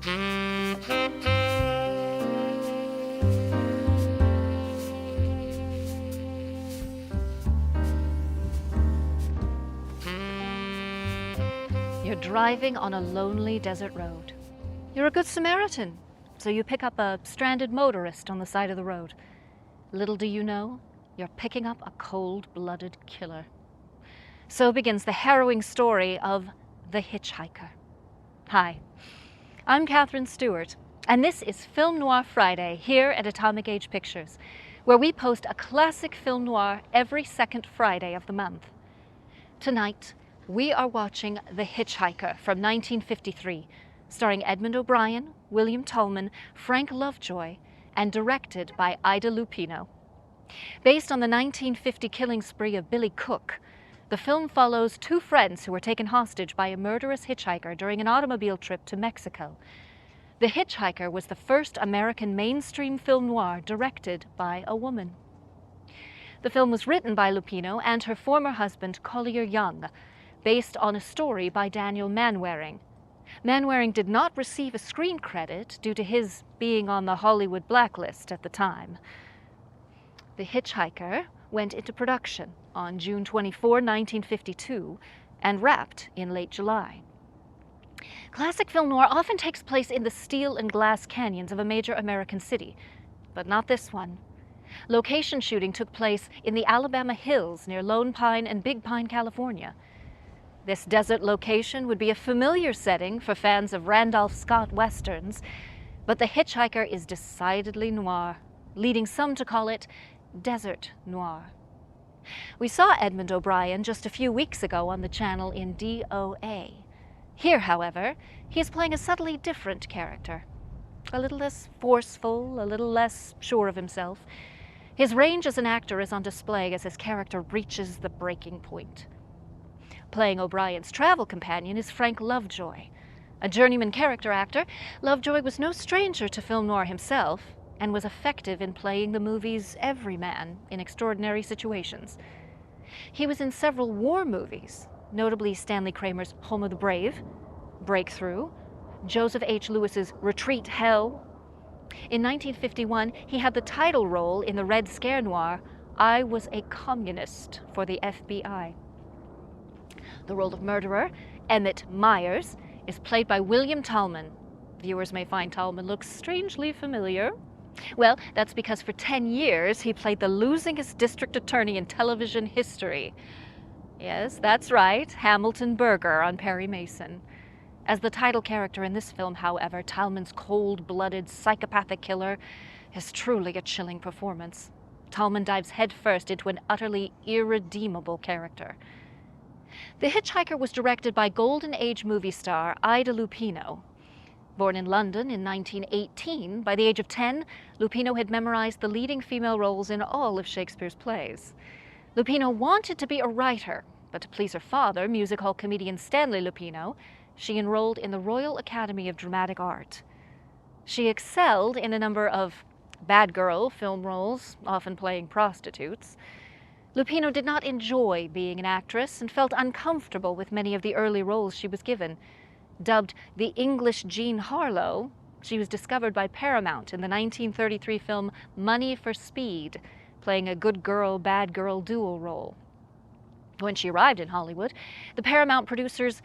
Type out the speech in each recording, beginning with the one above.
You're driving on a lonely desert road. You're a good Samaritan, so you pick up a stranded motorist on the side of the road. Little do you know, you're picking up a cold-blooded killer. So begins the harrowing story of the Hitch Hiker. Hi, I'm Catherine Stewart, and this is Film Noir Friday here at Atomic Age Pictures, where we post a classic film noir every second Friday of the month. Tonight, we are watching The Hitch Hiker from 1953, starring Edmund O'Brien, William Tallman, Frank Lovejoy, and directed by Ida Lupino. Based on the 1950 killing spree of Billy Cook, the film follows two friends who were taken hostage by a murderous hitchhiker during an automobile trip to Mexico. The Hitch Hiker was the first American mainstream film noir directed by a woman. The film was written by Lupino and her former husband, Collier Young, based on a story by Daniel Manwaring. Manwaring did not receive a screen credit due to his being on the Hollywood blacklist at the time. The Hitch Hiker went into production on June 24, 1952, and wrapped in late July. Classic film noir often takes place in the steel and glass canyons of a major American city, but not this one. Location shooting took place in the Alabama hills near Lone Pine and Big Pine, California. This desert location would be a familiar setting for fans of Randolph Scott westerns, but The Hitch Hiker is decidedly noir, leading some to call it desert noir. We saw Edmund O'Brien just a few weeks ago on the channel in DOA. Here, however, he is playing a subtly different character. A little less forceful, a little less sure of himself. His range as an actor is on display as his character reaches the breaking point. Playing O'Brien's travel companion is Frank Lovejoy. A journeyman character actor, Lovejoy was no stranger to film noir himself and was effective in playing the movie's everyman in extraordinary situations. He was in several war movies, notably Stanley Kramer's Home of the Brave, Breakthrough, Joseph H. Lewis's Retreat Hell. In 1951, he had the title role in the Red Scare noir, I Was a Communist for the FBI. The role of murderer, Emmett Myers, is played by William Tallman. Viewers may find Tallman looks strangely familiar. Well, that's because for 10 years he played the losingest district attorney in television history. Yes, that's right, Hamilton Berger on Perry Mason. As the title character in this film, however, Tallman's cold-blooded psychopathic killer is truly a chilling performance. Tallman dives headfirst into an utterly irredeemable character. The Hitch Hiker was directed by Golden Age movie star Ida Lupino. Born in London in 1918, by the age of 10, Lupino had memorized the leading female roles in all of Shakespeare's plays. Lupino wanted to be a writer, but to please her father, music hall comedian Stanley Lupino, she enrolled in the Royal Academy of Dramatic Art. She excelled in a number of bad girl film roles, often playing prostitutes. Lupino did not enjoy being an actress and felt uncomfortable with many of the early roles she was given. Dubbed the English Jean Harlow, she was discovered by Paramount in the 1933 film Money for Speed, playing a good girl, bad girl dual role. When she arrived in Hollywood, the Paramount producers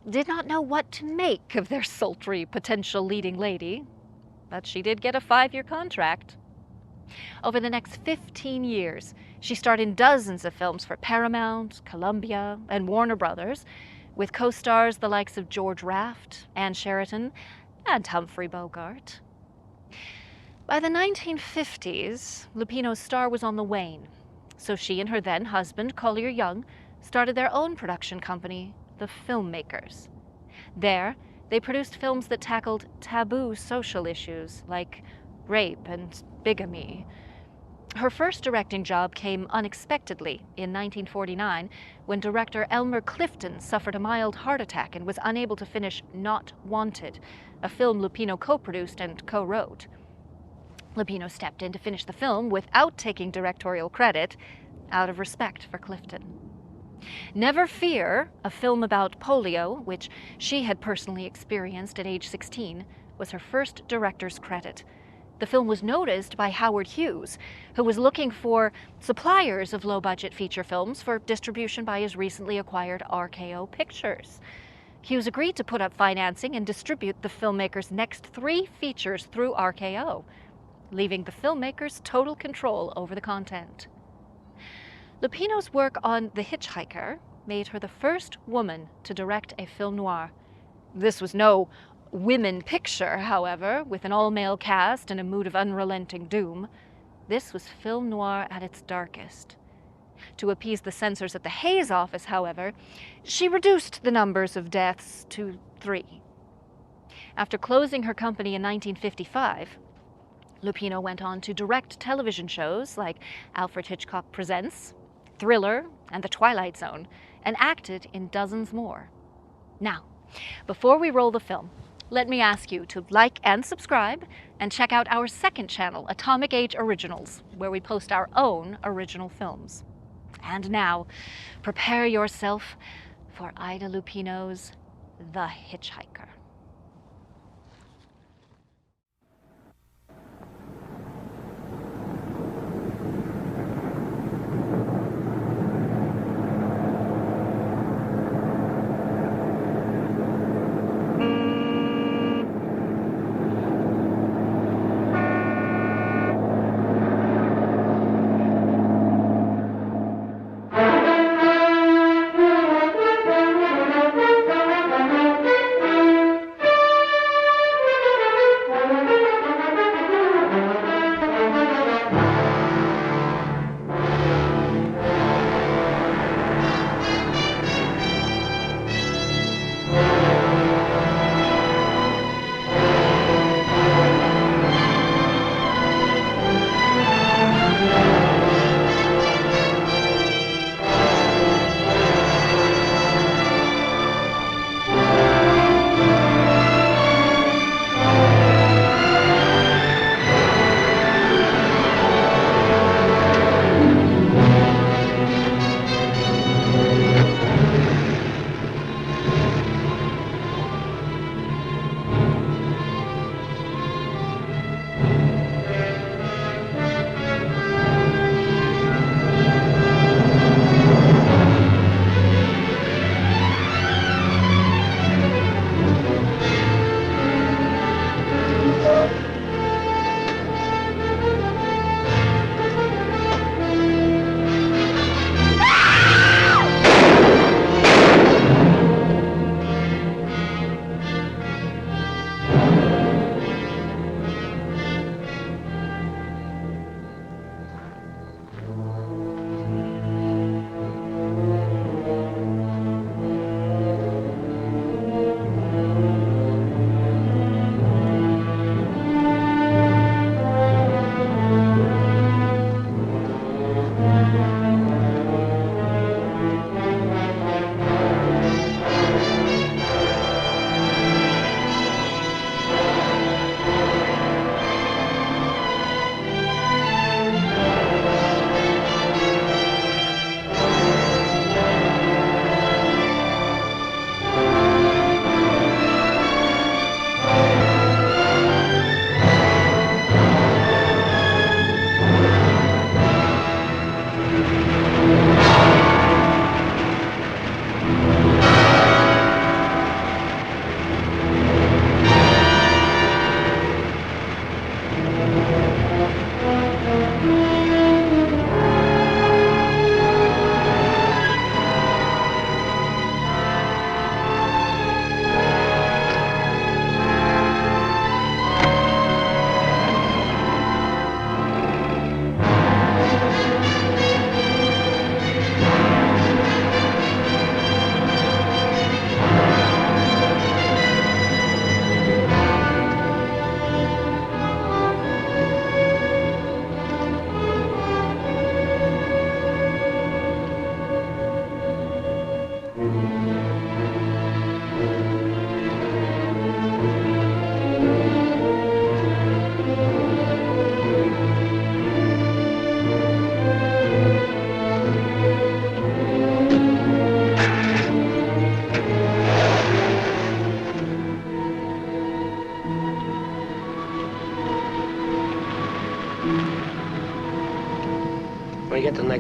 did not know what to make of their sultry potential leading lady, but she did get a 5-year contract. Over the next 15 years, she starred in dozens of films for Paramount, Columbia, and Warner Brothers, with co-stars the likes of George Raft, Ann Sheridan, and Humphrey Bogart. By the 1950s, Lupino's star was on the wane, so she and her then husband, Collier Young, started their own production company, The Filmmakers. There, they produced films that tackled taboo social issues like rape and bigamy. Her first directing job came unexpectedly in 1949 when director Elmer Clifton suffered a mild heart attack and was unable to finish Not Wanted, a film Lupino co-produced and co-wrote. Lupino stepped in to finish the film without taking directorial credit, out of respect for Clifton. Never Fear, a film about polio, which she had personally experienced at age 16, was her first director's credit. The film was noticed by Howard Hughes, who was looking for suppliers of low-budget feature films for distribution by his recently acquired RKO Pictures. Hughes agreed to put up financing and distribute the filmmaker's next 3 features through RKO, leaving the filmmakers total control over the content. Lupino's work on The Hitch Hiker made her the first woman to direct a film noir. This was no women picture, however, with an all-male cast and a mood of unrelenting doom. This was film noir at its darkest. To appease the censors at the Hays office, however, she reduced the numbers of deaths to 3. After closing her company in 1955, Lupino went on to direct television shows like Alfred Hitchcock Presents, Thriller, and The Twilight Zone, and acted in dozens more. Now, before we roll the film, let me ask you to like and subscribe, and check out our second channel, Atomic Age Originals, where we post our own original films. And now, prepare yourself for Ida Lupino's The Hitch Hiker.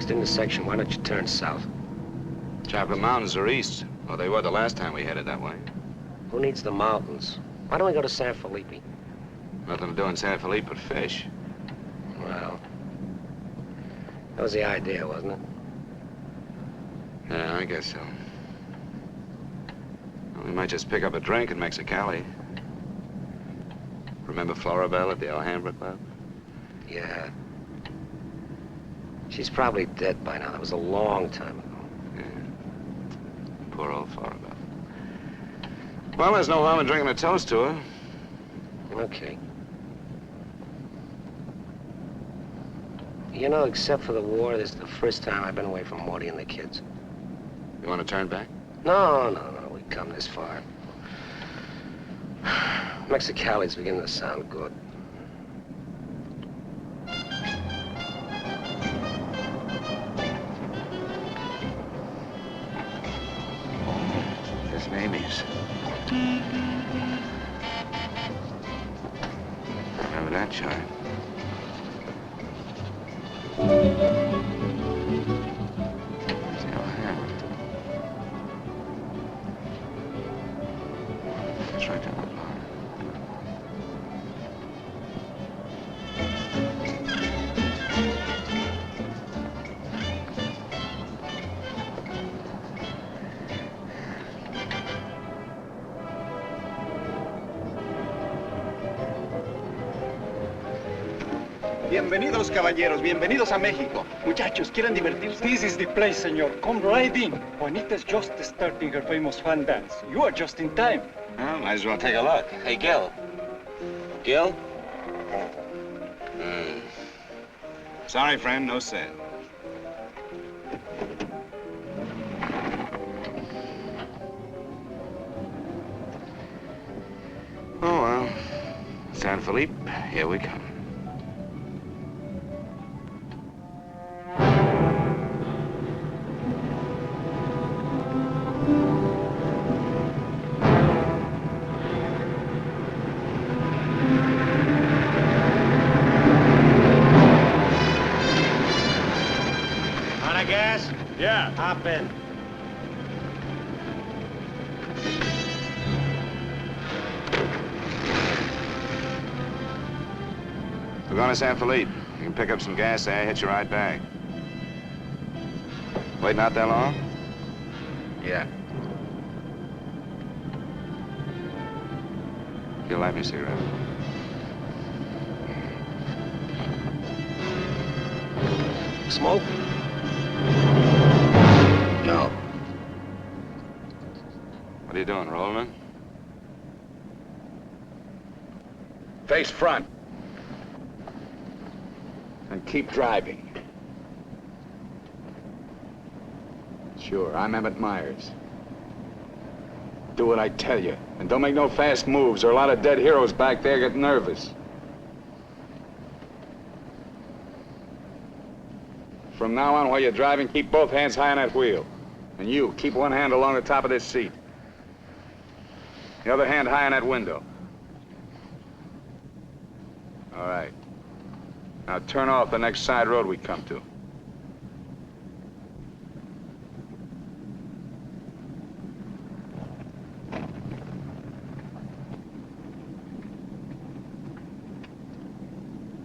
next intersection. Why don't you turn south? Chocolate Mountains are east. Well, they were the last time we headed that way. Who needs the mountains? Why don't we go to San Felipe? Nothing to do in San Felipe but fish. Well, that was the idea, wasn't it? Yeah, I guess so. Well, we might just pick up a drink in Mexicali. Remember Floribel at the Alhambra Club? Yeah. She's probably dead by now. That was a long time ago. Yeah. Poor old Floribel. Well, there's no harm in drinking a toast to her. Okay. You know, except for the war, this is the first time I've been away from Morty and the kids. You want to turn back? No. We've come this far. Mexicali's beginning to sound good. There's Mamie's. Remember that chime? It's the Alhambra. It's right down the block. Bienvenidos, caballeros. Bienvenidos a México. Muchachos, ¿quieren divertirse? This is the place, senor. Come right in. Juanita's just starting her famous fan dance. You are just in time. Well, might as well take a look. Hey, Gil. Gil? Sorry, friend, no sale. Oh, well. San Felipe, here we come. Yeah. Hop in. We're going to San Felipe. You can pick up some gas there, hitch a ride back. Waiting out there long? Yeah. You'll light me a cigarette. Smoke? No. What are you doing, rolling it? Face front. And keep driving. Sure, I'm Emmett Myers. Do what I tell you. And don't make no fast moves, or a lot of dead heroes back there get nervous. From now on, while you're driving, keep both hands high on that wheel. And you, keep one hand along the top of this seat. The other hand high on that window. All right. Now turn off the next side road we come to.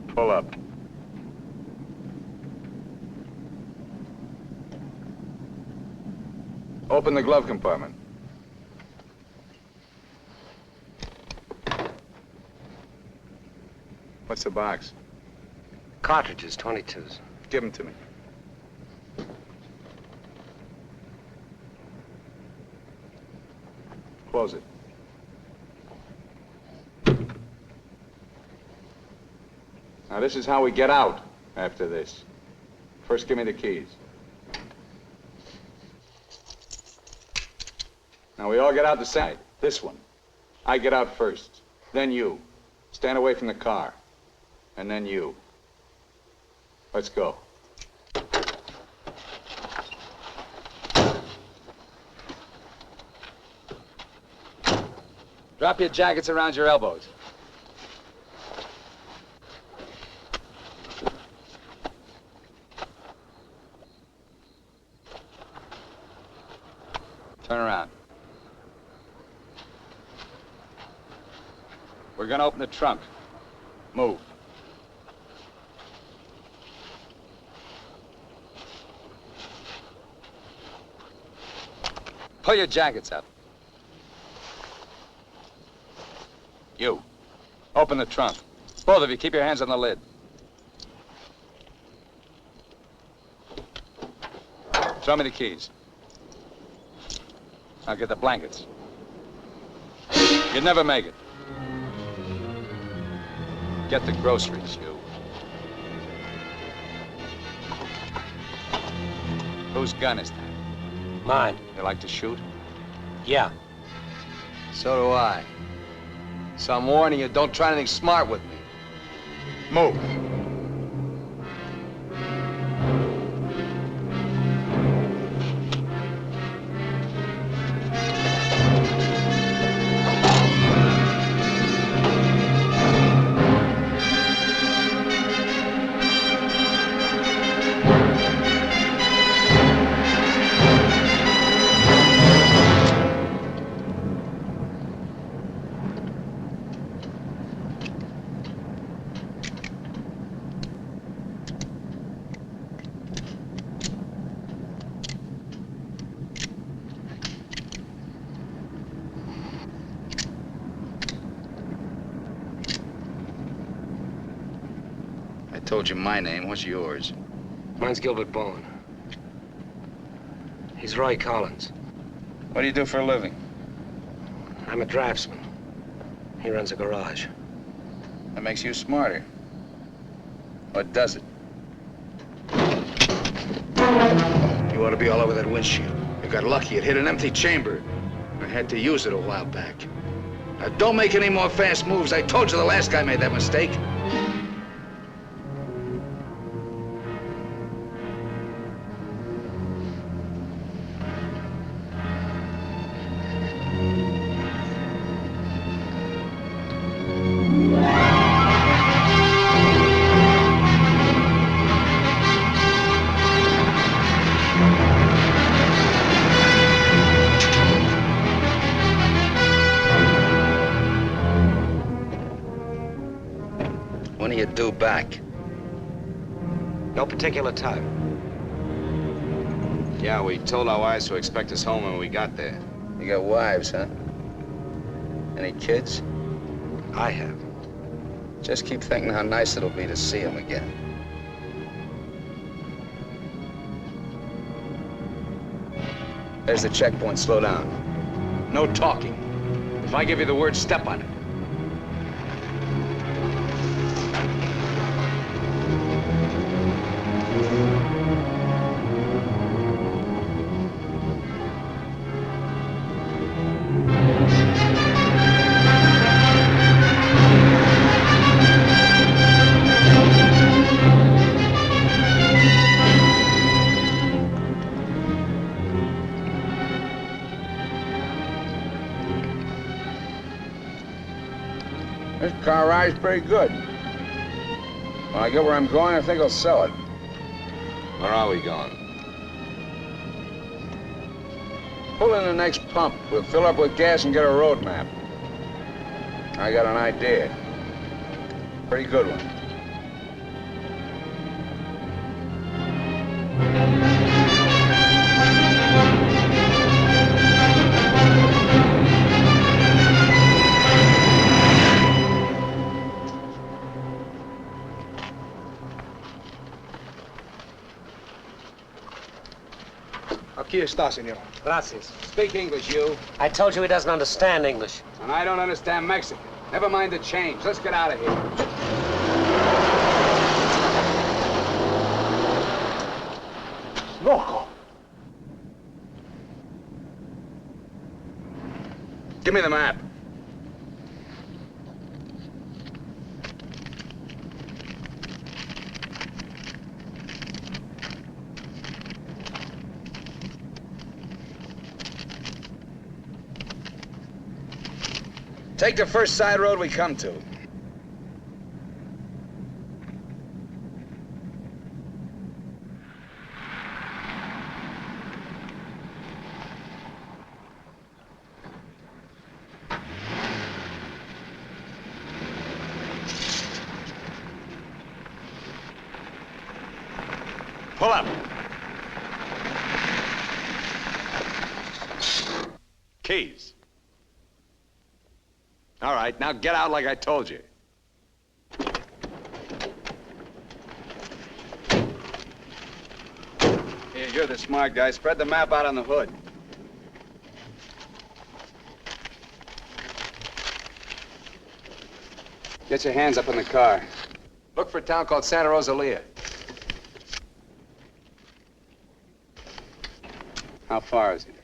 Pull up. Open the glove compartment. What's the box? Cartridges, 22s. Give them to me. Close it. Now, this is how we get out after this. First, give me the keys. Now, we all get out the side. This one. I get out first. Then you. Stand away from the car. And then you. Let's go. Drop your jackets around your elbows. Turn around. We're gonna open the trunk. Move. Pull your jackets up. You. Open the trunk. Both of you, keep your hands on the lid. Throw me the keys. I'll get the blankets. You'd never make it. Get the groceries, you. Whose gun is that? Mine. You like to shoot? Yeah. So do I. So I'm warning you, don't try anything smart with me. Move. I told you my name. What's yours? Mine's Gilbert Bowen. He's Roy Collins. What do you do for a living? I'm a draftsman. He runs a garage. That makes you smarter. Or does it? You ought to be all over that windshield. You got lucky. It hit an empty chamber. I had to use it a while back. Now, don't make any more fast moves. I told you the last guy made that mistake. When are you due back? No particular time. Yeah, we told our wives to expect us home when we got there. You got wives, huh? Any kids? I have. Just keep thinking how nice it'll be to see them again. There's the checkpoint. Slow down. No talking. If I give you the word, step on it. This car ride's pretty good. When I get where I'm going, I think I'll sell it. Where are we going? Pull in the next pump. We'll fill up with gas and get a road map. I got an idea. Pretty good one. Aquí está, señor. Gracias. Speak English, you. I told you he doesn't understand English. And I don't understand Mexican. Never mind the change. Let's get out of here. Loco. Give me the map. Take the first side road we come to. Pull up. Keys. All right, now get out like I told you. Here, you're the smart guy. Spread the map out on the hood. Get your hands up in the car. Look for a town called Santa Rosalia. How far is it?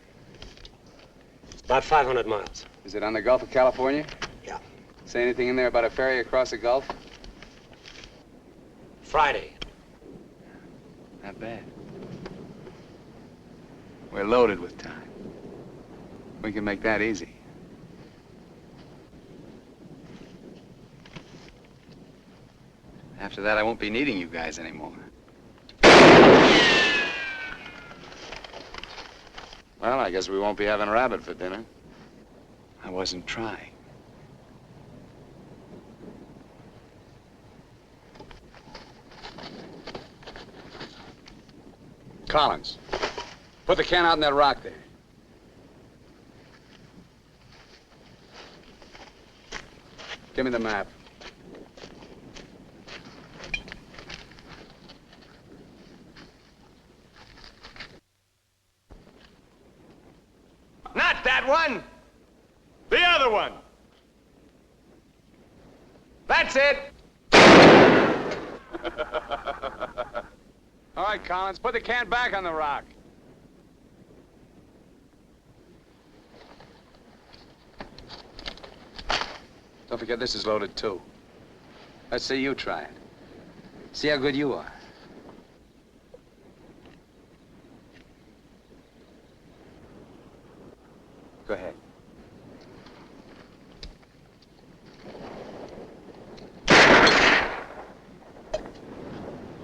About 500 miles. Is it on the Gulf of California? Yeah. Say anything in there about a ferry across the Gulf? Friday. Not bad. We're loaded with time. We can make that easy. After that, I won't be needing you guys anymore. Well, I guess we won't be having rabbit for dinner. I wasn't trying. Collins, put the can out in that rock there. Give me the map. Not that one! The other one! That's it! All right, Collins, put the can back on the rock. Don't forget this is loaded, too. Let's see you try it. See how good you are. Go ahead.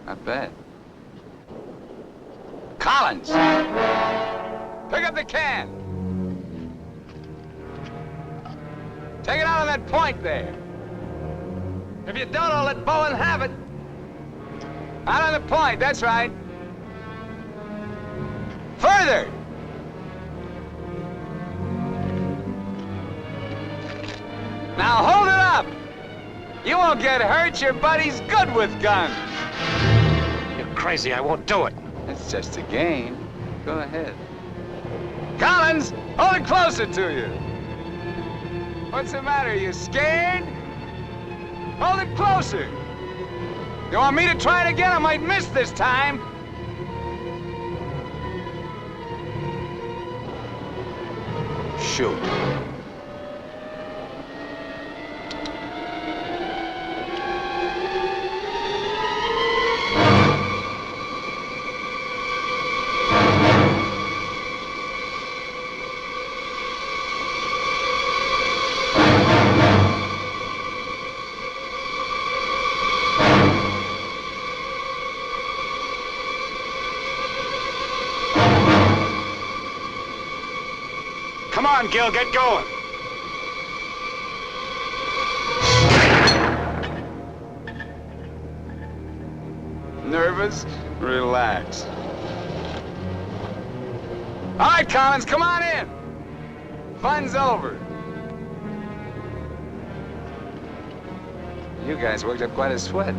Not bad. Collins! Pick up the can! Take it out on that point there. If you don't, I'll let Bowen have it. Out on the point, that's right. Further! Now hold it up! You won't get hurt, your buddy's good with guns. You're crazy, I won't do it. It's just a game. Go ahead. Collins, hold it closer to you. What's the matter, you scared? Hold it closer. You want me to try it again? I might miss this time. Shoot. Come on, Gil, get going. Nervous? Relax. All right, Collins, come on in. Fun's over. You guys worked up quite a sweat.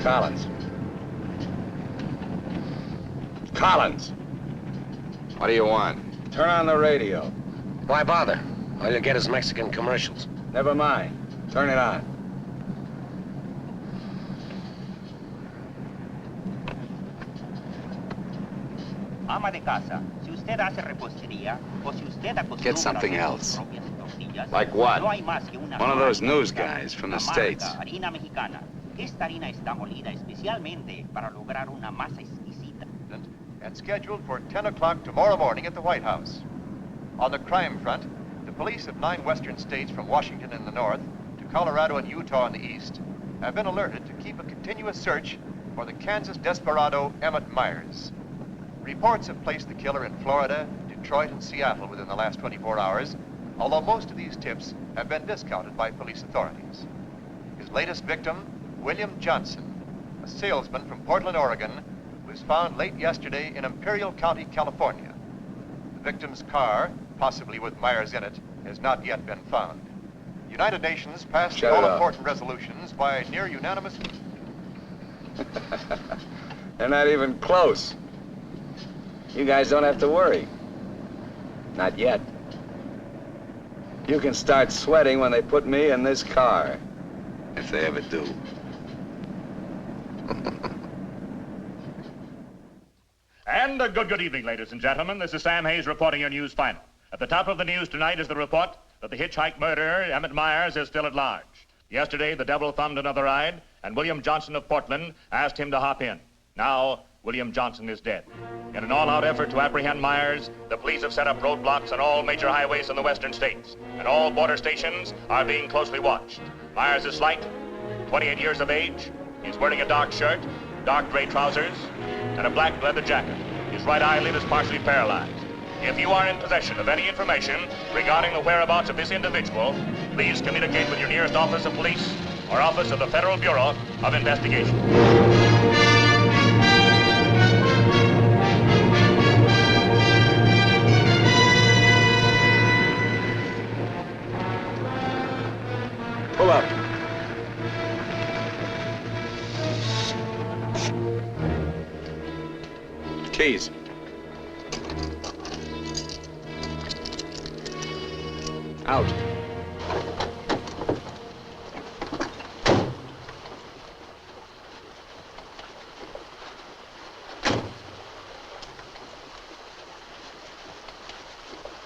Collins. Collins. What do you want? Turn on the radio. Why bother? All you'll get is Mexican commercials. Never mind. Turn it on. Ama de casa, si usted hace repostería o si usted acostumbra Get something hacer else. sus propias tortillas, Like what? no hay más que una One of sola those news receta, guys from the la marca States. harina mexicana. Esta harina está molida especialmente para lograr una masa exquisita. And scheduled for 10 o'clock tomorrow morning at the White House. On the crime front, the police of 9 western states from Washington in the north to Colorado and Utah in the east have been alerted to keep a continuous search for the Kansas desperado Emmett Myers. Reports have placed the killer in Florida, Detroit, and Seattle within the last 24 hours, although most of these tips have been discounted by police authorities. His latest victim, William Johnson, a salesman from Portland, Oregon, was found late yesterday in Imperial County, California. The victim's car, possibly with Myers in it, has not yet been found. The United Nations passed the all-important resolutions by near unanimous... They're not even close. You guys don't have to worry. Not yet. You can start sweating when they put me in this car. If they ever do. And a good evening, ladies and gentlemen. This is Sam Hayes reporting your news final. At the top of the news tonight is the report that the Hitch Hike murderer, Emmett Myers, is still at large. Yesterday, the devil thumbed another ride, and William Johnson of Portland asked him to hop in. Now, William Johnson is dead. In an all-out effort to apprehend Myers, the police have set up roadblocks on all major highways in the western states, and all border stations are being closely watched. Myers is slight, 28 years of age. He's wearing a dark shirt, dark gray trousers, and a black leather jacket. His right eyelid is partially paralyzed. If you are in possession of any information regarding the whereabouts of this individual, please communicate with your nearest office of police or office of the Federal Bureau of Investigation. Pull up. Keys. Out.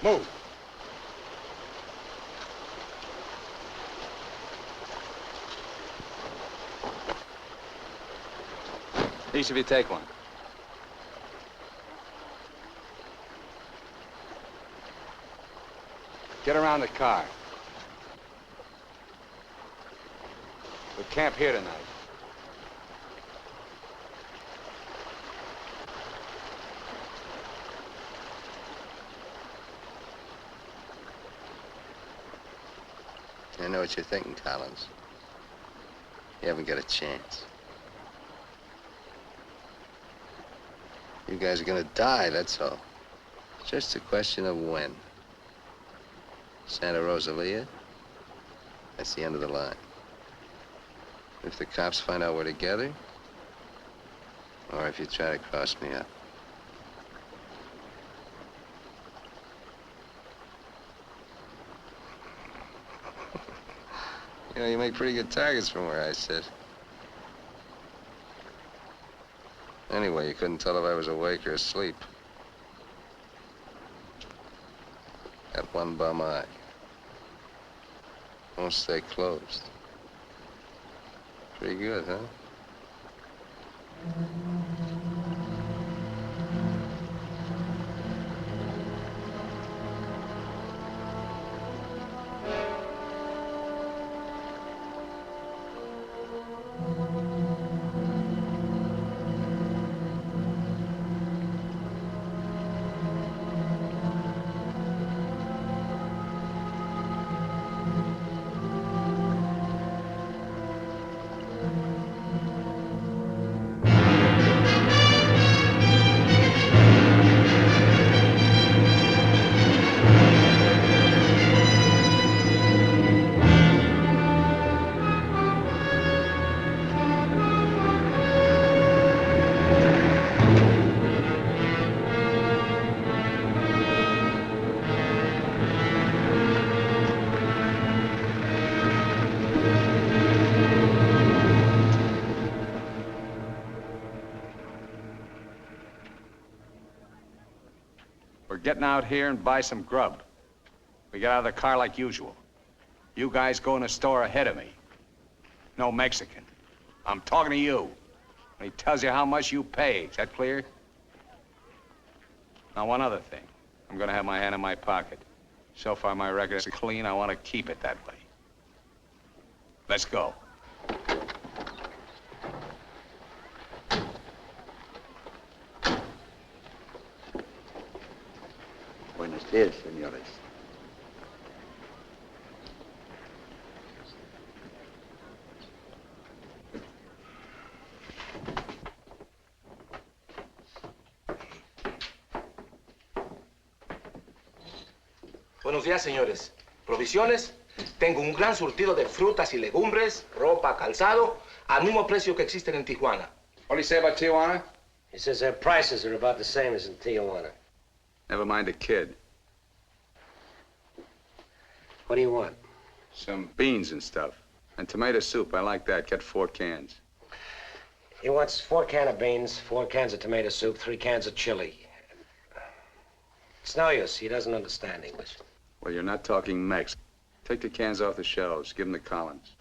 Move. Each of you take one. Get around the car. We camp here tonight. I know what you're thinking, Collins. You haven't got a chance. You guys are gonna die, that's all. It's just a question of when. Santa Rosalia, that's the end of the line. If the cops find out we're together, or if you try to cross me up. You know, you make pretty good targets from where I sit. Anyway, you couldn't tell if I was awake or asleep. Got one bum eye. Won't stay closed. Pretty good, huh? Getting out here and buy some grub. We get out of the car like usual. You guys go in the store ahead of me. No Mexican. I'm talking to you. And he tells you how much you pay. Is that clear? Now, one other thing. I'm gonna have my hand in my pocket. So far, my record is clean. I want to keep it that way. Let's go. Buenos días, señores. Buenos días, señores. ¿Provisiones? Tengo un gran surtido de frutas y legumbres, ropa, calzado, al mismo precio que existen en Tijuana. What do you say about Tijuana? He says their prices are about the same as in Tijuana. Never mind the kid. What do you want? Some beans and stuff. And tomato soup. I like that. Get 4 cans. He wants 4 cans of beans, 4 cans of tomato soup, 3 cans of chili. It's no use. He doesn't understand English. Well, you're not talking Mex. Take the cans off the shelves. Give them to Collins.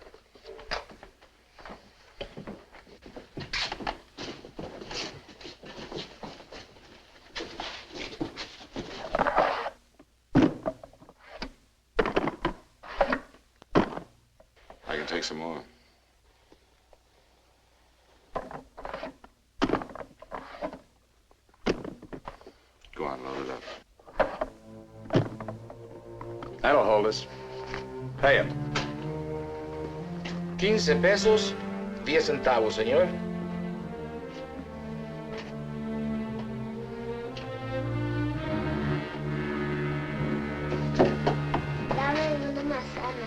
I can take some more. Go on, load it up. That'll hold us. Pay him. 15 pesos, 10 centavos, señor. Dame una manzana.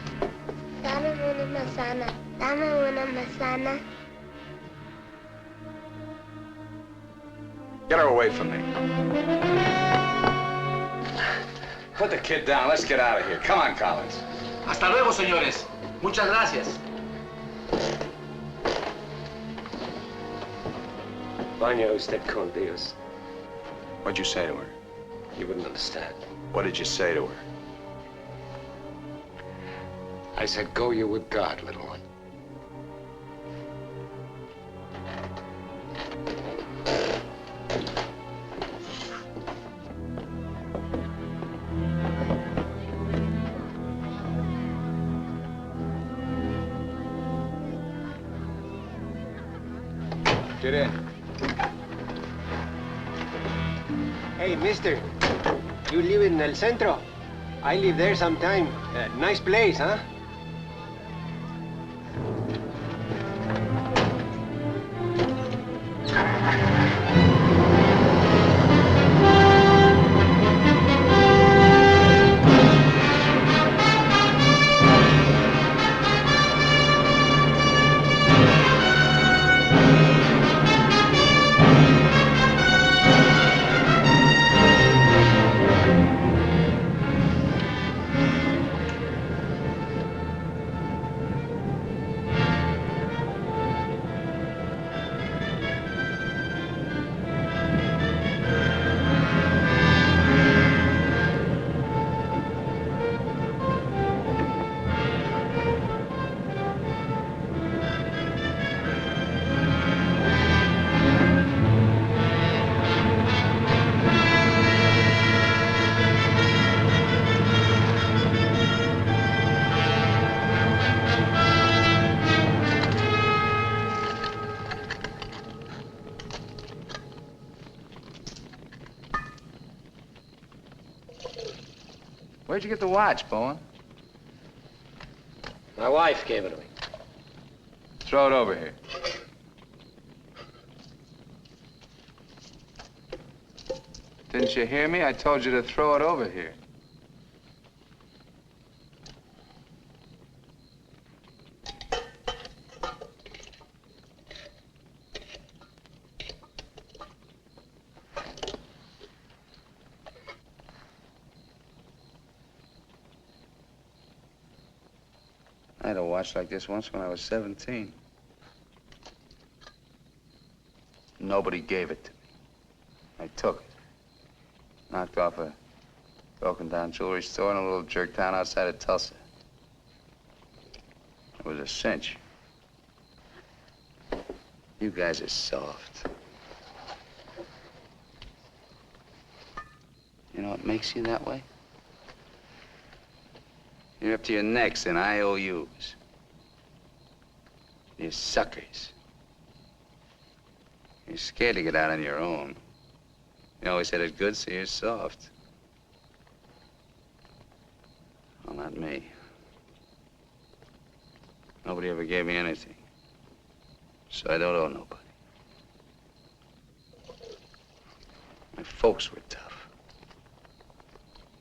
Dame una manzana. Dame una manzana. Get her away from me. Put the kid down. Let's get out of here. Come on, Collins. Hasta luego, señores. Muchas gracias. Vaya usted con Dios. What'd you say to her? You wouldn't understand. What did you say to her? I said, go you with God, little one. Get in. Hey, mister. You live in El Centro? I live there sometime. Nice place, huh? Where'd you get the watch, Bowen? My wife gave it to me. Throw it over here. Didn't you hear me? I told you to throw it over here. I had a watch like this once when I was 17. Nobody gave it to me. I took it. Knocked off a broken-down jewelry store in a little jerk town outside of Tulsa. It was a cinch. You guys are soft. You know what makes you that way? You're up to your necks in IOUs. You're suckers. You're scared to get out on your own. You always had it good, so you're soft. Well, not me. Nobody ever gave me anything. So I don't owe nobody. My folks were tough.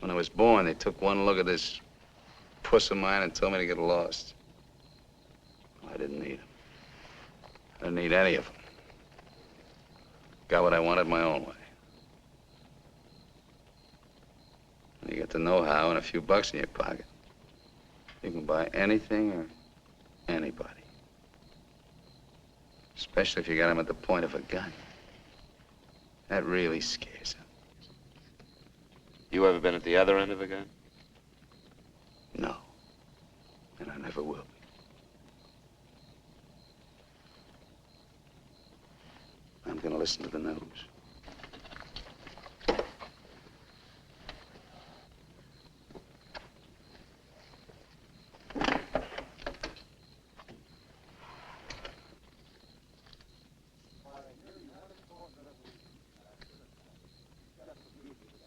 When I was born, they took one look at this puss of mine and told me to get lost. Well, I didn't need them. I didn't need any of them. Got what I wanted my own way. When you get the know-how and a few bucks in your pocket, you can buy anything or anybody. Especially if you got them at the point of a gun. That really scares them. You ever been at the other end of a gun? No. And I never will be. I'm gonna listen to the news.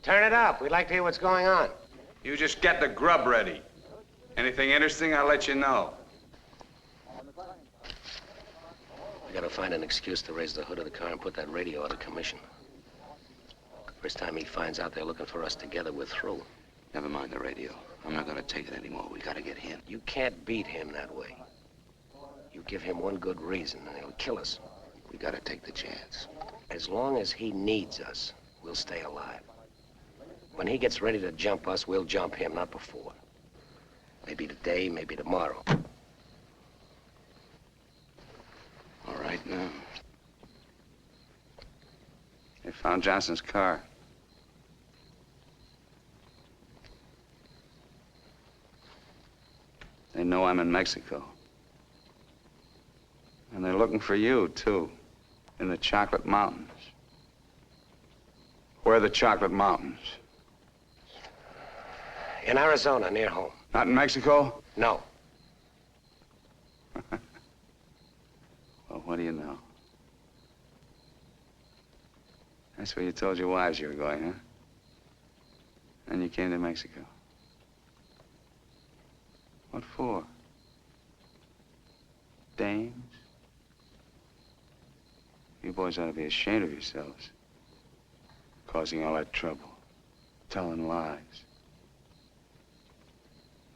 Turn it up. We'd like to hear what's going on. You just get the grub ready. Anything interesting, I'll let you know. We gotta find an excuse to raise the hood of the car and put that radio out of commission. First time he finds out they're looking for us together, we're through. Never mind the radio. I'm not gonna take it anymore. We gotta get him. You can't beat him that way. You give him one good reason and he'll kill us. We gotta take the chance. As long as he needs us, we'll stay alive. When he gets ready to jump us, we'll jump him, not before. Maybe today, maybe tomorrow. All right, now. They found Johnson's car. They know I'm in Mexico. And they're looking for you, too, in the Chocolate Mountains. Where are the Chocolate Mountains? In Arizona, near home. Not in Mexico? No. Well, what do you know? That's where you told your wives you were going, huh? And you came to Mexico. What for? Dames? You boys ought to be ashamed of yourselves. Causing all that trouble. Telling lies.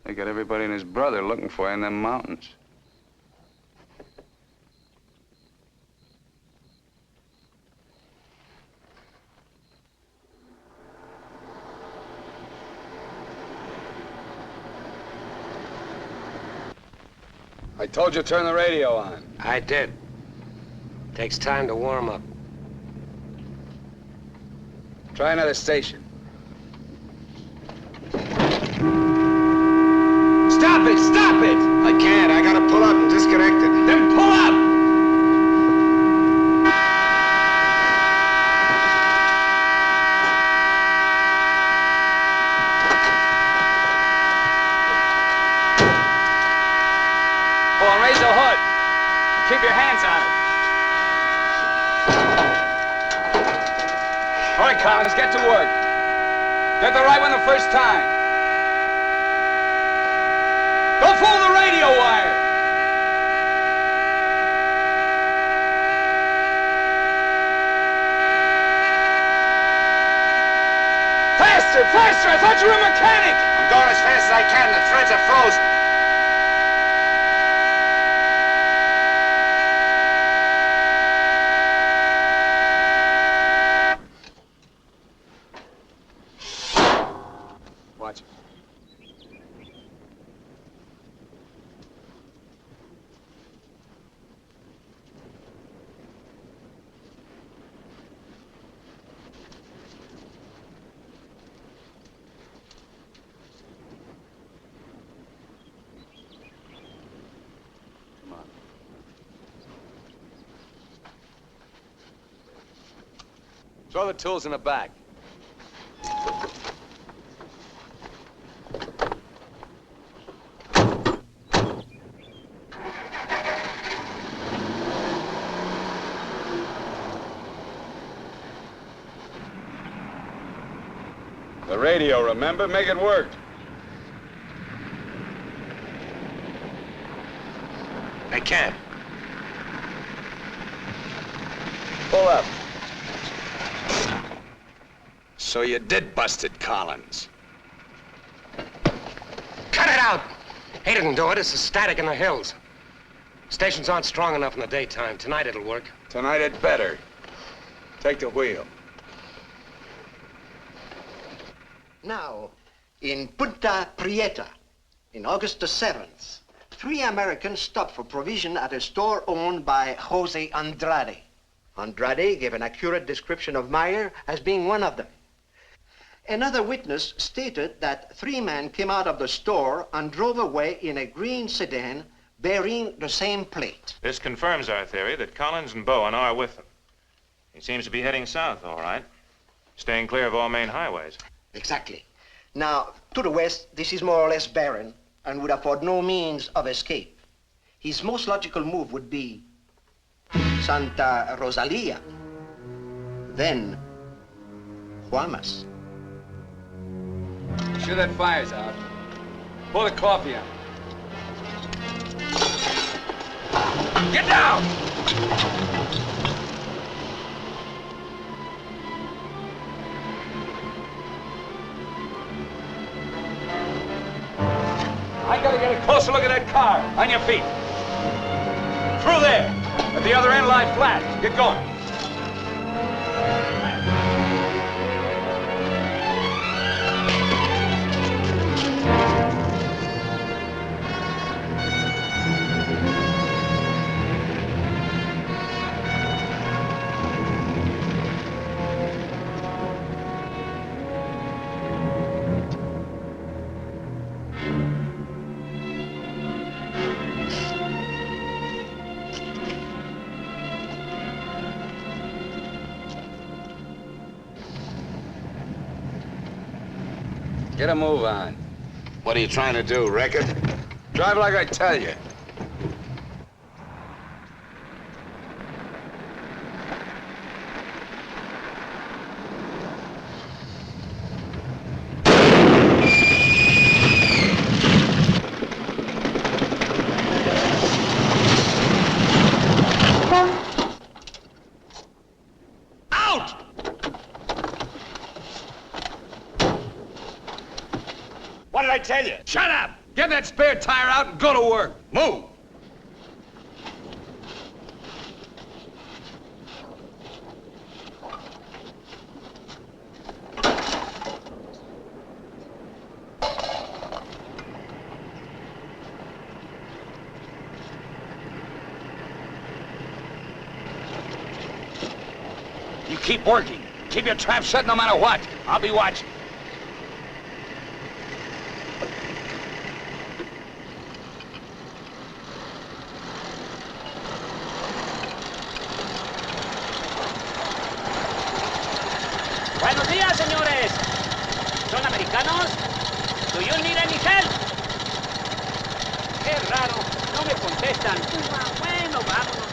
They got everybody and his brother looking for you in them mountains. I told you to turn the radio on. I did. Takes time to warm up. Try another station. Stop it! Stop it! I can't. I gotta pull up and disconnect it. Then pull up! Go on, raise the hood. Keep your hands on it. All right, Collins, get to work. Get the right one the first time. Don't fool the radio wire! Faster, faster! I thought you were a mechanic! I'm going as fast as I can. The threads are frozen. Watch it. Throw the tools in the back. The radio, remember? Make it work. I can't. Pull up. So you did bust it, Collins. Cut it out! He didn't do it. It's the static in the hills. Stations aren't strong enough in the daytime. Tonight it'll work. Tonight it better. Take the wheel. Now, in Punta Prieta, in August the 7th, 3 Americans stopped for provision at a store owned by Jose Andrade. Andrade gave an accurate description of Meyer as being one of them. Another witness stated that 3 men came out of the store and drove away in a green sedan bearing the same plate. This confirms our theory that Collins and Bowen are with them. He seems to be heading south, all right, staying clear of all main highways. Exactly. Now, to the west, this is more or less barren and would afford no means of escape. His most logical move would be Santa Rosalia, then Guamas. Sure that fire's out. Pour the coffee on. Get down! I gotta get a closer look at that car. On your feet. Through there. At the other end, lie flat. Get going. Get a move on. What are you trying to do, wreck it? Drive like I tell you. What did I tell you? Shut up! Get that spare tire out and go to work. Move! You keep working. Keep your trap shut no matter what. I'll be watching. Buenos días, señores. ¿Son americanos? Do you need any help? Qué raro, no me contestan. Bueno, vámonos.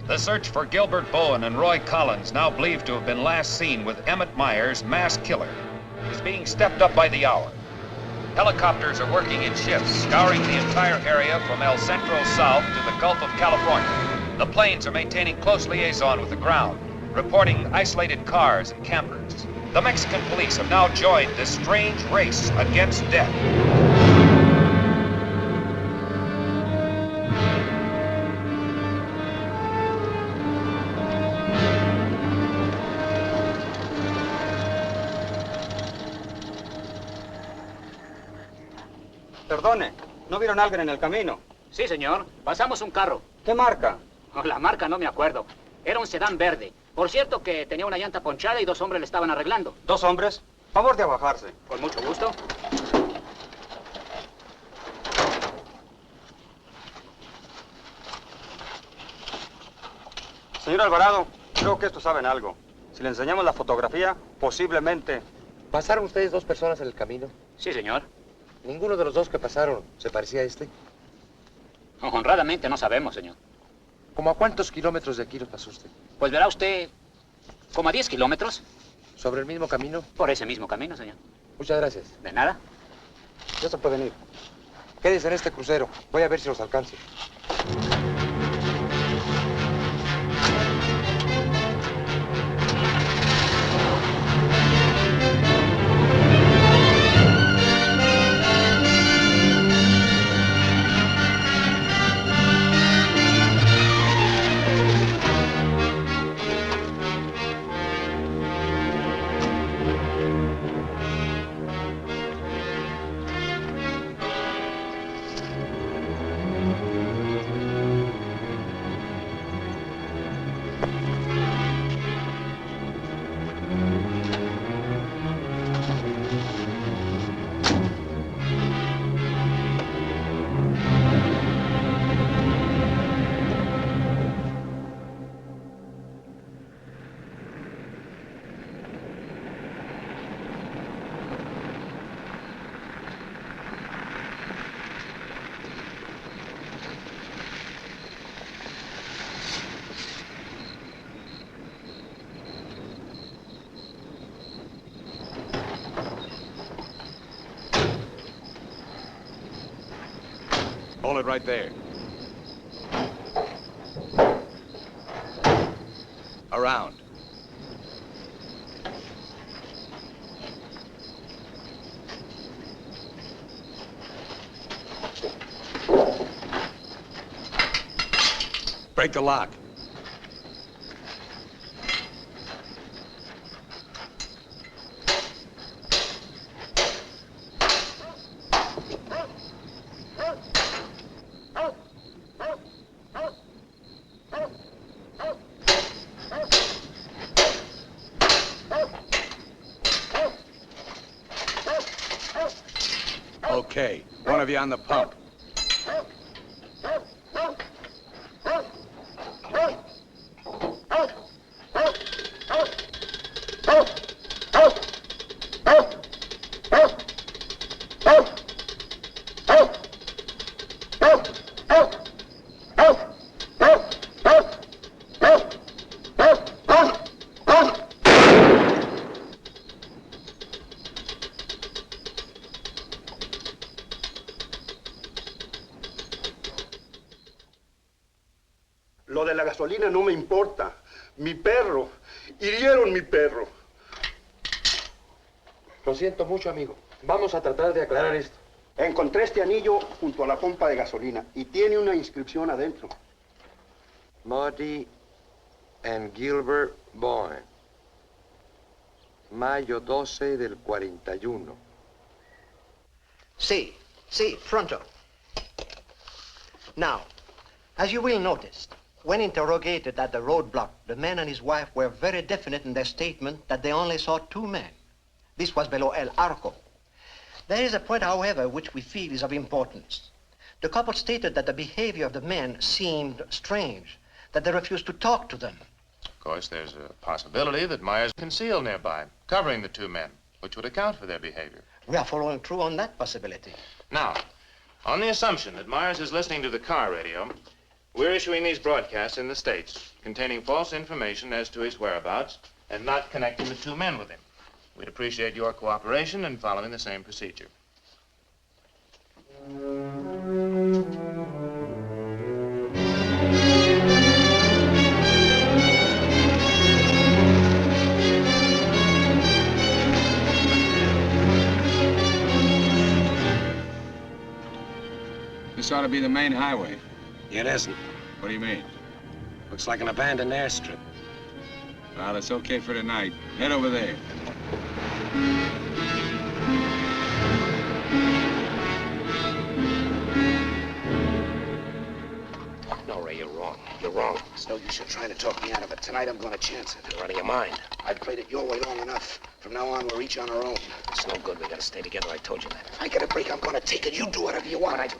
The search for Gilbert Bowen and Roy Collins, now believed to have been last seen with Emmett Myers, mass killer, is being stepped up by the hour. Helicopters are working in shifts, scouring the entire area from El Centro south to the Gulf of California. The planes are maintaining close liaison with the ground, reporting isolated cars and campers. The Mexican police have now joined this strange race against death. Perdone, ¿no vieron a alguien en el camino? Sí, señor. Pasamos un carro. ¿Qué marca? Oh, la marca no me acuerdo. Era un sedán verde. Por cierto que tenía una llanta ponchada y 2 hombres le estaban arreglando. ¿2 hombres? Favor de abajarse. Con mucho gusto. Señor Alvarado, creo que estos saben algo. Si le enseñamos la fotografía, posiblemente... ¿Pasaron ustedes 2 personas en el camino? Sí, señor. ¿Ninguno de los 2 que pasaron se parecía a este? Honradamente no sabemos, señor. ¿Cómo a cuántos kilómetros de aquí nos pasó usted? Pues verá usted, como a 10 kilómetros. ¿Sobre el mismo camino? Por ese mismo camino, señor. Muchas gracias. De nada. Ya se pueden ir. Quédense en este crucero. Voy a ver si los alcanzo. Hold it right there. Around. Break the lock. Okay, one of you on the pump. Lo de la gasolina no me importa. Mi perro. Hirieron mi perro. Lo siento mucho, amigo. Vamos a tratar de aclarar esto. Encontré este anillo junto a la pompa de gasolina y tiene una inscripción adentro. Marty and Gilbert Bowen. Mayo 12 del 41. Sí, pronto. Now, as you will notice, when interrogated at the roadblock, the man and his wife were very definite in their statement that they only saw two men. This was below El Arco. There is a point, however, which we feel is of importance. The couple stated that the behavior of the men seemed strange, that they refused to talk to them. Of course, there's a possibility that Myers concealed nearby, covering the two men, which would account for their behavior. We are following through on that possibility. Now, on the assumption that Myers is listening to the car radio, we're issuing these broadcasts in the States, containing false information as to his whereabouts and not connecting the two men with him. We'd appreciate your cooperation in following the same procedure. This ought to be the main highway. It isn't. What do you mean? Looks like an abandoned airstrip. Well, it's okay for tonight. Head over there. No, Ray, you're wrong. You're wrong. It's no use you trying to talk me out of it. Tonight I'm gonna chance it. You're out of your mind. I've played it your way long enough. From now on, we're each on our own. It's no good. We gotta stay together. I told you that. If I get a break, I'm gonna take it. You do whatever you want.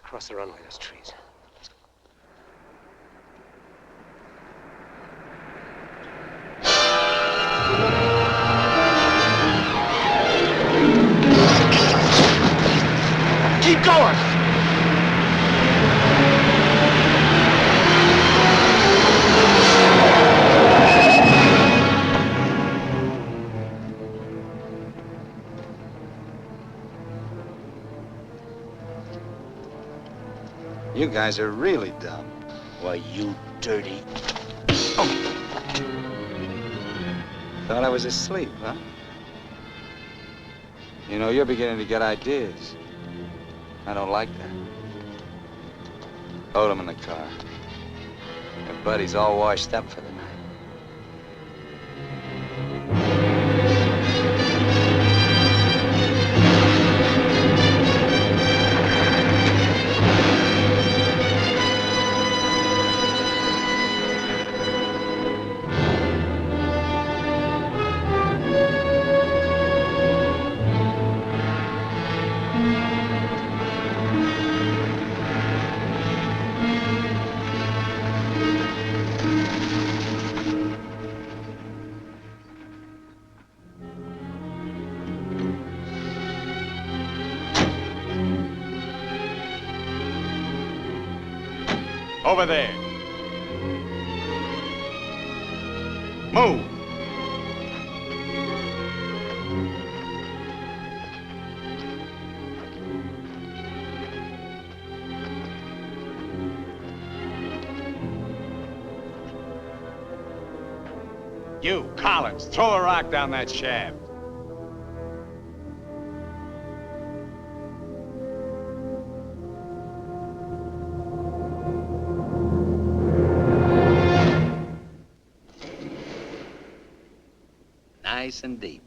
Across the runway, there's trees. Keep going! You guys are really dumb. Why, you dirty... Thought I was asleep, huh? You know, you're beginning to get ideas. I don't like that. Hold him in the car. Your buddy's all washed up for the night. Over there. Move. You, Collins, throw a rock down that shaft. Nice and deep.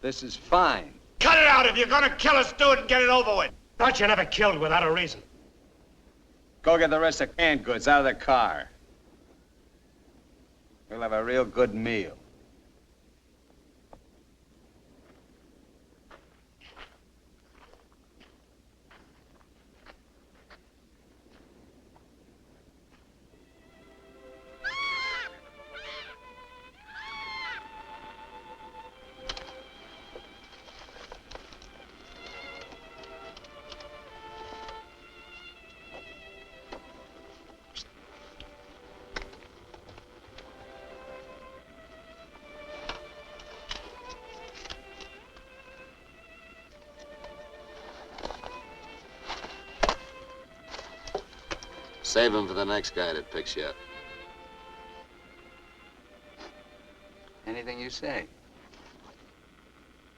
This is fine. Cut it out! If you're gonna kill us, do it and get it over with. Thought you never killed without a reason. Go get the rest of canned goods out of the car. We'll have a real good meal. Save him for the next guy that picks you up. Anything you say.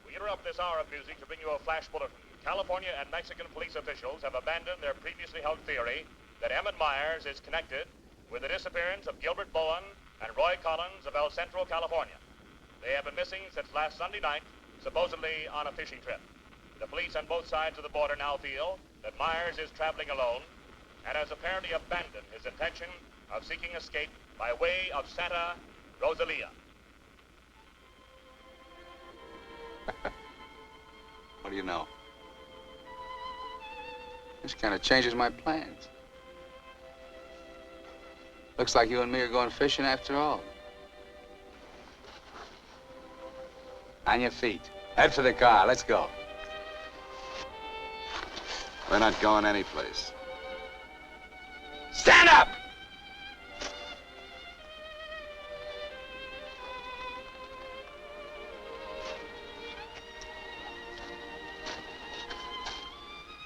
We interrupt this hour of music to bring you a flash bulletin. California and Mexican police officials have abandoned their previously held theory that Emmett Myers is connected with the disappearance of Gilbert Bowen and Roy Collins of El Centro, California. They have been missing since last Sunday night, supposedly on a fishing trip. The police on both sides of the border now feel that Myers is traveling alone and has apparently abandoned his intention of seeking escape by way of Santa Rosalia. What do you know? This kind of changes my plans. Looks like you and me are going fishing after all. On your feet. Head for the car. Let's go. We're not going anyplace. Stand up!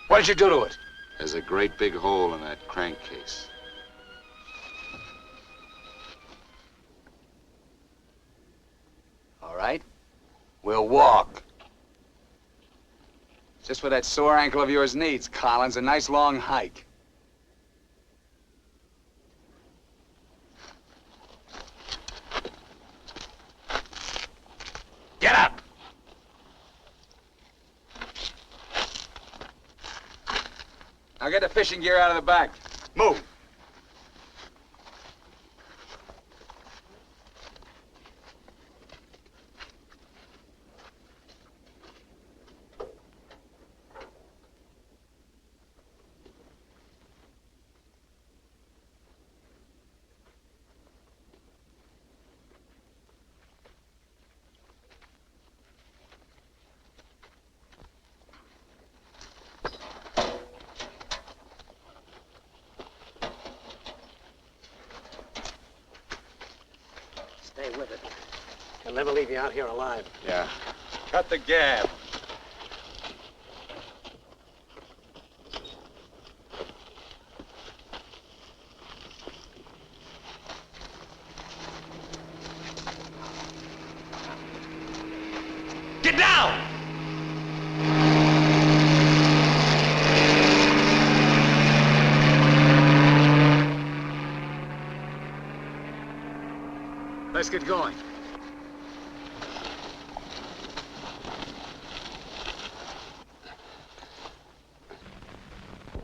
What did you do to it? There's a great big hole in that crankcase. All right. We'll walk. Just what that sore ankle of yours needs, Collins. A nice long hike. Get up! Now get the fishing gear out of the back. Move. away with it. He'll never leave you out here alive. Yeah. Cut the gab. Get down! Let's get going.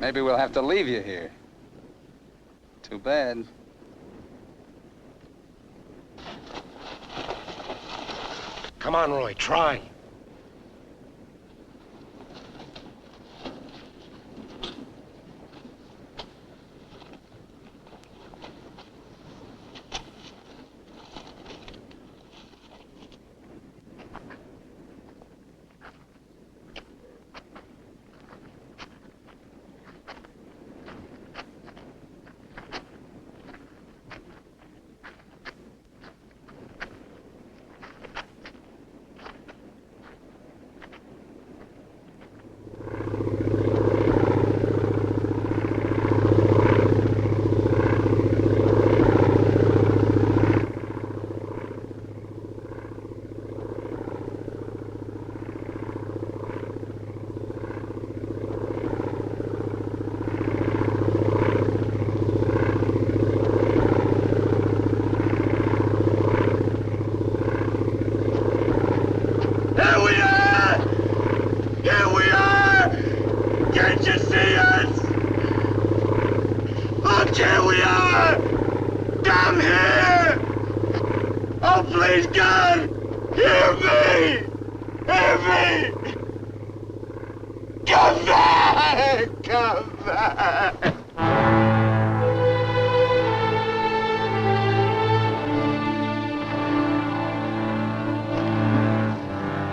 Maybe we'll have to leave you here. Too bad. Come on, Roy, try.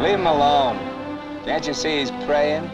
Leave him alone. Can't you see he's praying?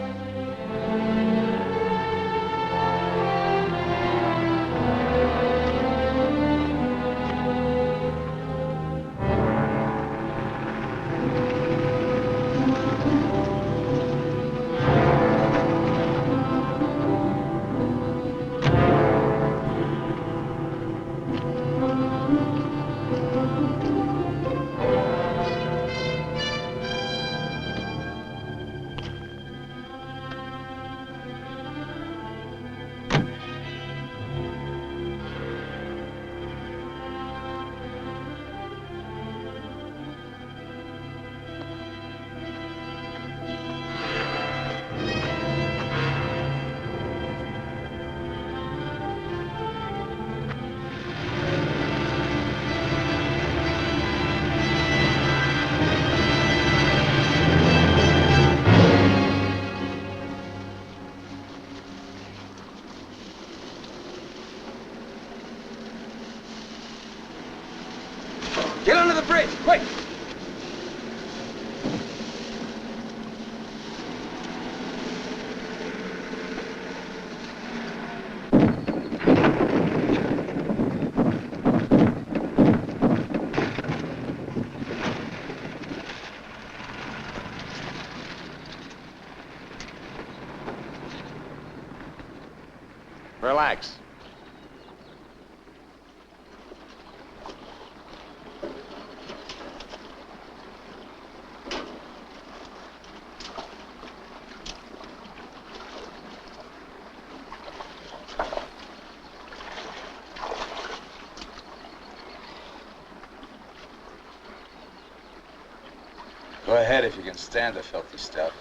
Get under the bridge, quick! Relax. Go ahead if you can stand the filthy stuff.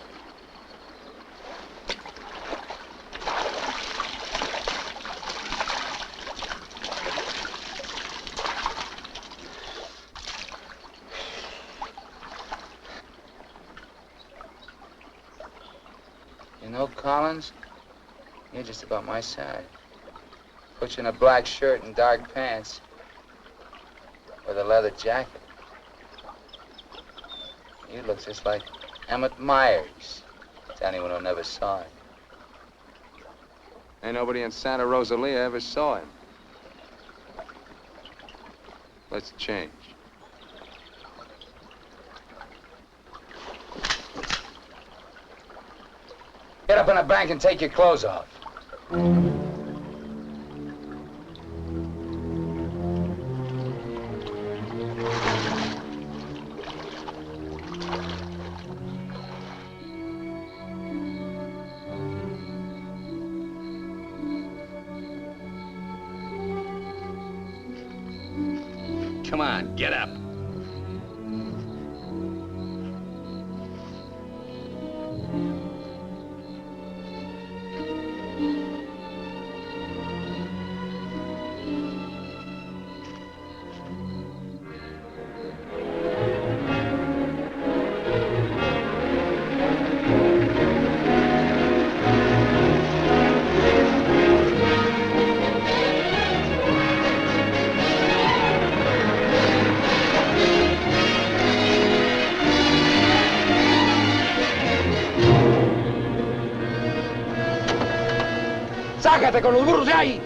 You know, Collins, you're just about my size. Put you in a black shirt and dark pants with a leather jacket. You look just like Emmett Myers, to anyone who never saw him. Ain't nobody in Santa Rosalia ever saw him. Let's change. Get up in the bank and take your clothes off. Come on, get up. ¡Sácate con los burros de ahí!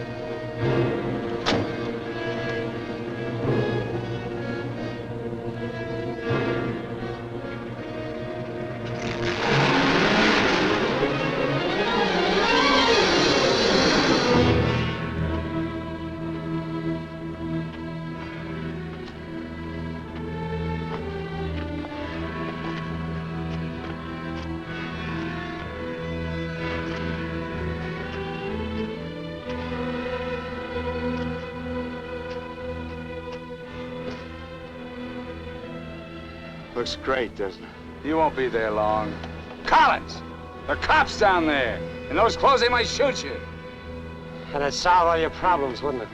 Looks great, doesn't it? You won't be there long. Collins! There are cops down there. In those clothes, they might shoot you. That'd solve all your problems, wouldn't it?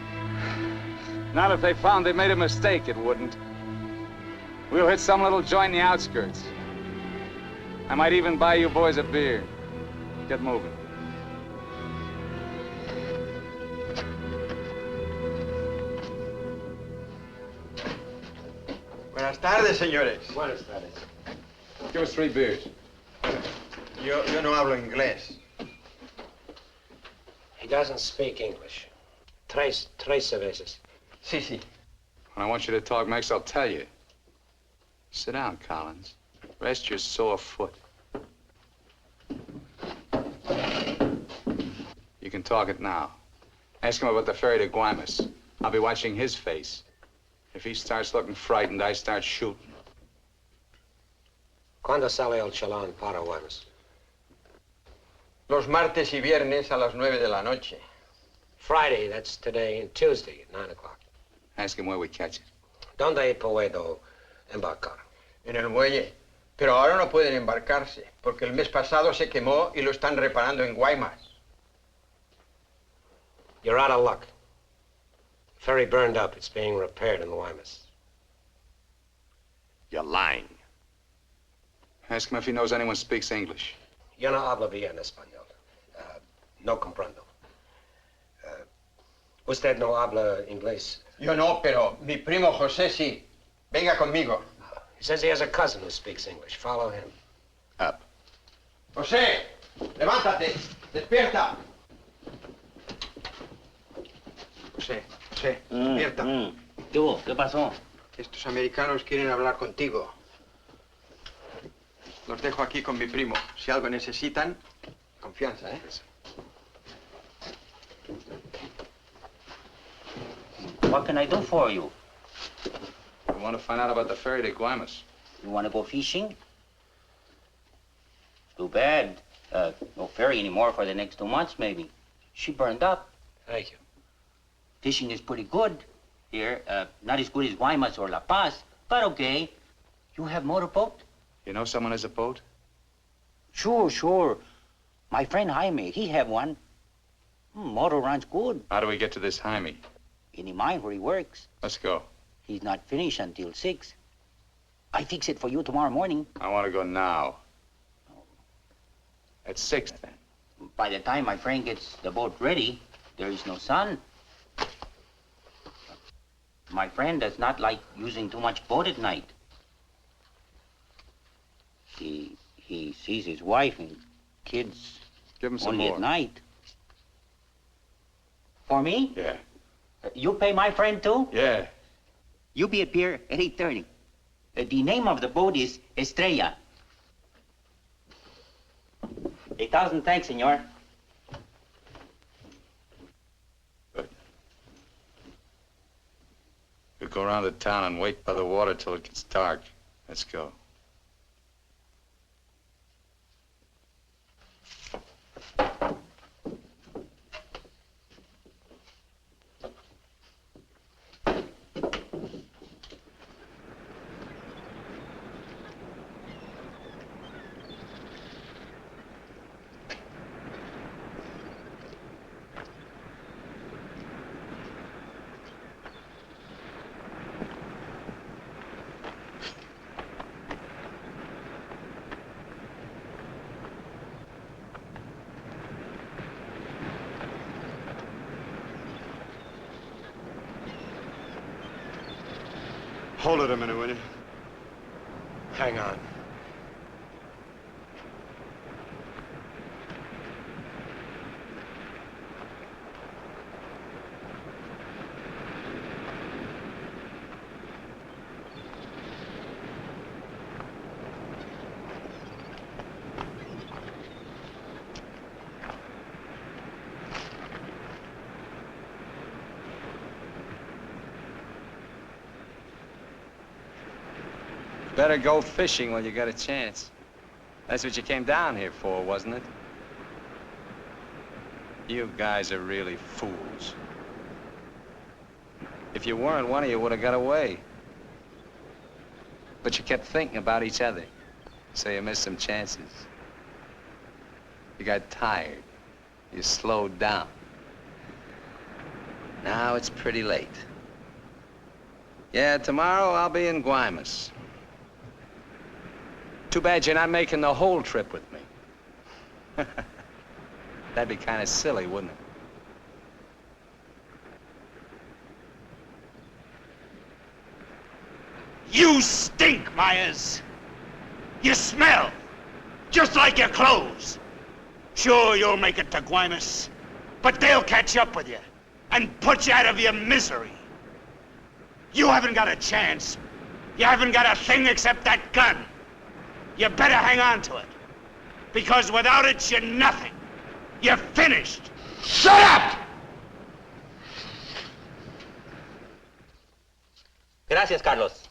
Not if they found they made a mistake, it wouldn't. We'll hit some little joint in the outskirts. I might even buy you boys a beer. Get moving. Buenas tardes, señores. Buenas tardes. Give us 3 beers. Yo no hablo inglés. He doesn't speak English. Tres cervezas. Sí, sí. When I want you to talk, Max, I'll tell you. Sit down, Collins. Rest your sore foot. You can talk it now. Ask him about the ferry to Guaymas. I'll be watching his face. If he starts looking frightened, I start shooting. ¿Cuándo sale el chalán para Guaymas? Los martes y viernes a las 9 de la noche. Friday, that's today, and Tuesday at 9 o'clock. Ask him where we catch it. ¿Dónde puedo embarcar? En el muelle. Pero ahora no pueden embarcarse, porque el mes pasado se quemó y lo están reparando en Guaymas. You're out of luck. Ferry burned up. It's being repaired in Guaymas. You're lying. Ask him if he knows anyone speaks English. Yo no hablo bien español. No comprendo. Usted no habla inglés. Yo no, pero mi primo José sí. Venga conmigo. He says he has a cousin who speaks English. Follow him. Up. José, levántate. Despierta. José, despierta. ¿Qué hubo? ¿Qué pasó? Estos americanos quieren hablar contigo. Los dejo aquí con mi primo. Si algo necesitan, confianza, ¿eh? What can I do for you? We want to find out about the ferry to Guaymas. You want to go fishing? Too bad. No ferry anymore for the next 2 months, maybe. She burned up. Thank you. Fishing is pretty good here. Not as good as Guaymas or La Paz, but okay. You have motorboat? You know someone has a boat? Sure. My friend Jaime, he have one. Motor runs good. How do we get to this Jaime? In the mine where he works. Let's go. He's not finished until 6. I fix it for you tomorrow morning. I want to go now. At 6, then. By the time my friend gets the boat ready, there is no sun. My friend does not like using too much boat at night. He sees his wife and kids Give him some only more. at night. For me? Yeah. You pay my friend too? Yeah. You be at pier at 8:30. The name of the boat is Estrella. 1,000 thanks, senor. We'll go around the town and wait by the water till it gets dark. Let's go. Hold it a minute, will you? Hang on. Better go fishing while you got a chance. That's what you came down here for, wasn't it? You guys are really fools. If you weren't, one of you would have got away. But you kept thinking about each other, so you missed some chances. You got tired. You slowed down. Now it's pretty late. Yeah, tomorrow I'll be in Guaymas. Too bad you're not making the whole trip with me. That'd be kind of silly, wouldn't it? You stink, Myers. You smell, just like your clothes. Sure, you'll make it to Guaymas, but they'll catch up with you and put you out of your misery. You haven't got a chance. You haven't got a thing except that gun. You better hang on to it, because without it, you're nothing. You're finished. Shut up! Gracias, Carlos.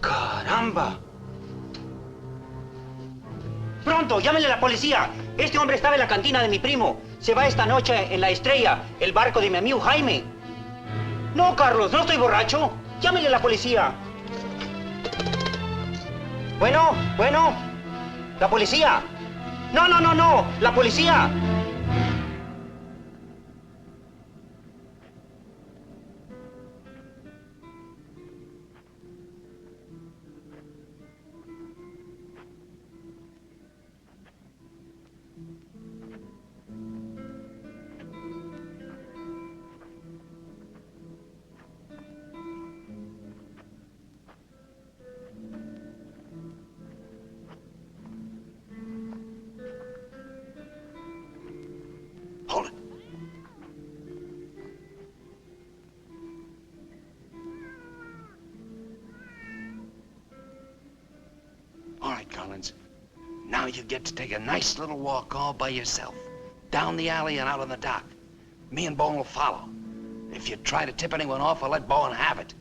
Caramba. Pronto, llámenle a la policía. Este hombre estaba en la cantina de mi primo. Se va esta noche en la Estrella, el barco de mi amigo Jaime. No, Carlos, no estoy borracho. Llámenle a la policía. Bueno, la policía. No, la policía. All right, Collins. Now you get to take a nice little walk all by yourself. Down the alley and out on the dock. Me and Bowen will follow. If you try to tip anyone off, I'll let Bowen have it.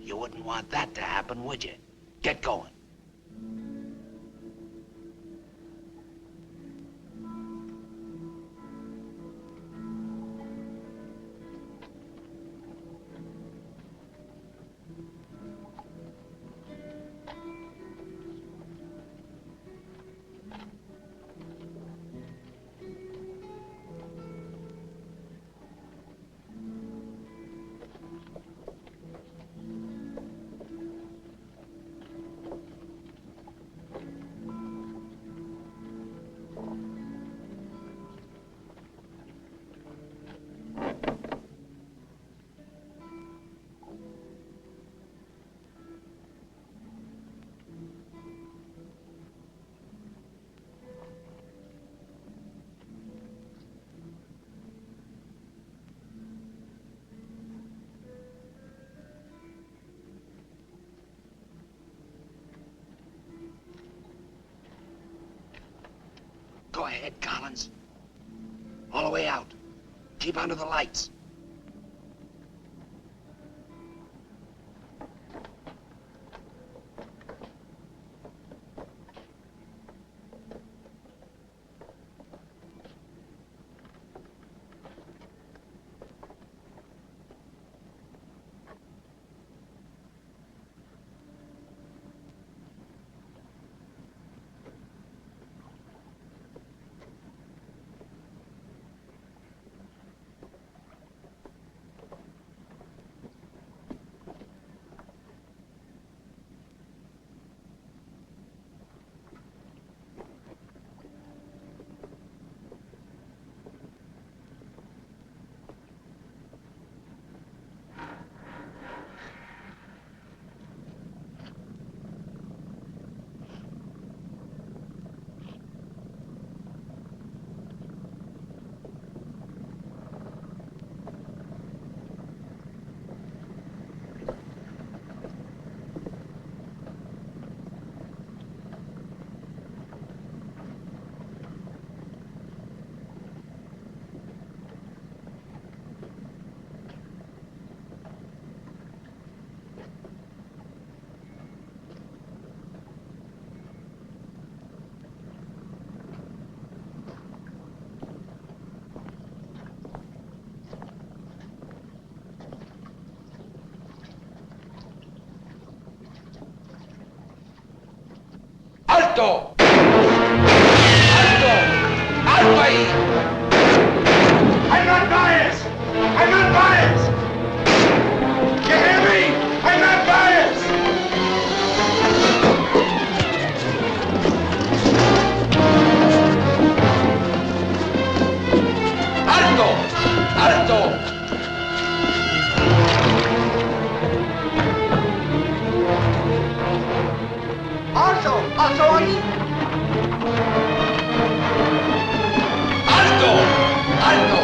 You wouldn't want that to happen, would you? Get going. Go ahead, Collins. All the way out. Keep under the lights. ¡Alto! ¡Alto! ¡Alto ahí! I'm not biased! I'm not biased! You hear me? I'm not biased! ¡Alto! ¡Alto! ¡Alto ahí! ¡Alto! ¡Alto!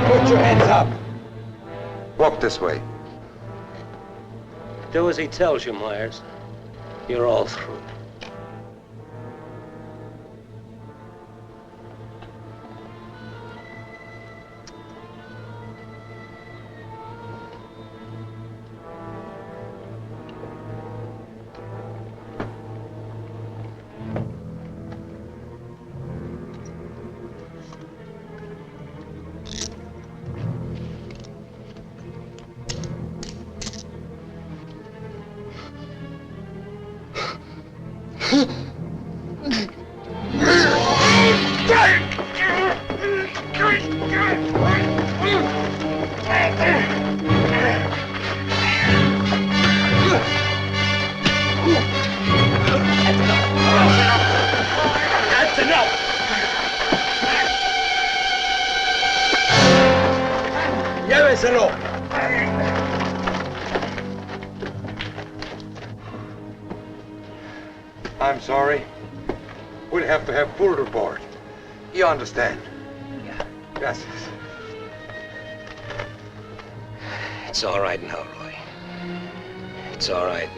Put your hands up. Walk this way. Do as he tells you, Myers. You're all through. That's enough! Lléveselo. I'm sorry. We'll have to have full report. You understand? Yeah. Gracias. It's all right now, Roy. It's all right.